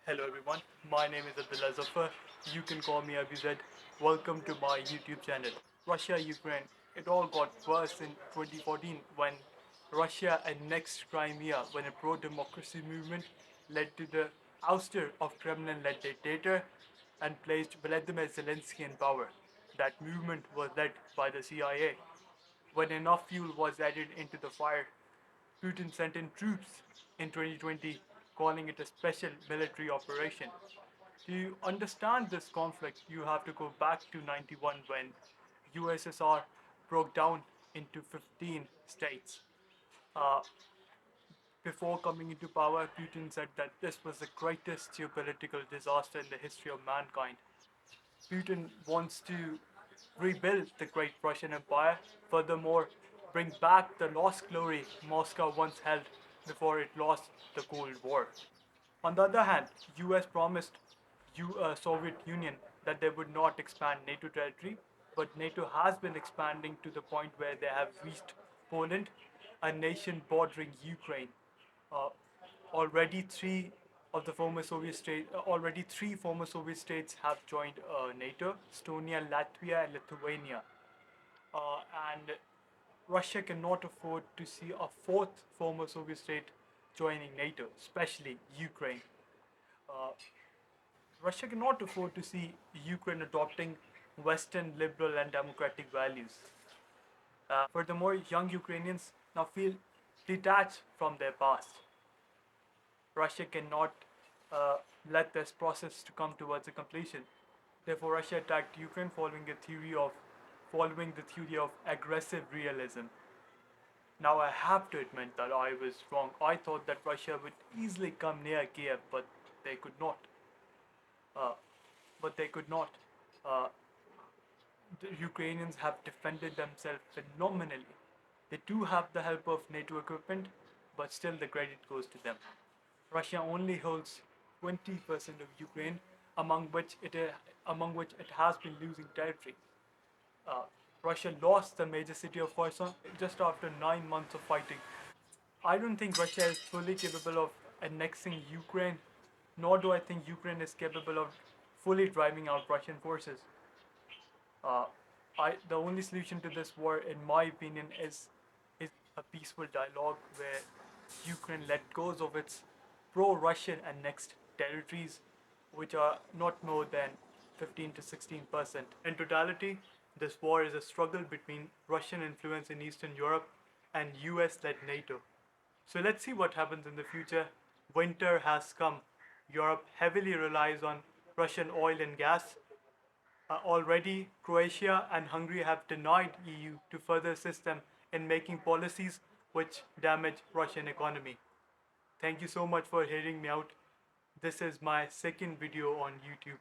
Hello everyone, my name is Abdullah Zafar. You can call me Abbi. Welcome to my YouTube channel. Russia, Ukraine, it all got worse in 2014 when Russia annexed Crimea, when a pro-democracy movement led to the ouster of Kremlin-led dictator and placed Vladimir Zelensky in power. That movement was led by the CIA. When enough fuel was added into the fire, Putin sent in troops in 2020, calling it a special military operation. To understand this conflict, you have to go back to 91 when USSR broke down into 15 states. Uh, Before coming into power, Putin said that this was the greatest geopolitical disaster in the history of mankind. Putin wants to rebuild the great Russian Empire, furthermore, bring back the lost glory Moscow once held before it lost the Cold War. On the other hand, US promised Soviet Union that they would not expand NATO territory, but NATO has been expanding to the point where they have reached Poland, a nation bordering Ukraine. Uh, already three former Soviet states have joined NATO: Estonia, Latvia, and Lithuania. Uh, and Russia cannot afford to see a fourth former Soviet state joining NATO, especially Ukraine. Uh, Russia cannot afford to see Ukraine adopting Western liberal and democratic values. Furthermore, young Ukrainians now feel detached from their past. Russia cannot uh, let this process to come towards a completion. Therefore, Russia attacked Ukraine following the theory of aggressive realism. Now, I have to admit that I was wrong. I thought that Russia would easily come near Kiev, but they could not. Uh, but they could not. Uh, the Ukrainians have defended themselves phenomenally. They do have the help of NATO equipment, but still the credit goes to them. Russia only holds 20% of Ukraine, among which it has been losing territory. Uh, Russia lost the major city of Kherson just after 9 months of fighting. I don't think Russia is fully capable of annexing Ukraine, nor do I think Ukraine is capable of fully driving out Russian forces. Uh, the only solution to this war, in my opinion, is a peaceful dialogue where Ukraine let goes of its pro-Russian annexed territories, which are not more than 15 to 16%. In totality, this war is a struggle between Russian influence in Eastern Europe and US-led NATO. So let's see what happens in the future. Winter has come. Europe heavily relies on Russian oil and gas. Already, Croatia and Hungary have denied EU to further assist them in making policies which damage Russian economy. Thank you so much for hearing me out. This is my second video on YouTube.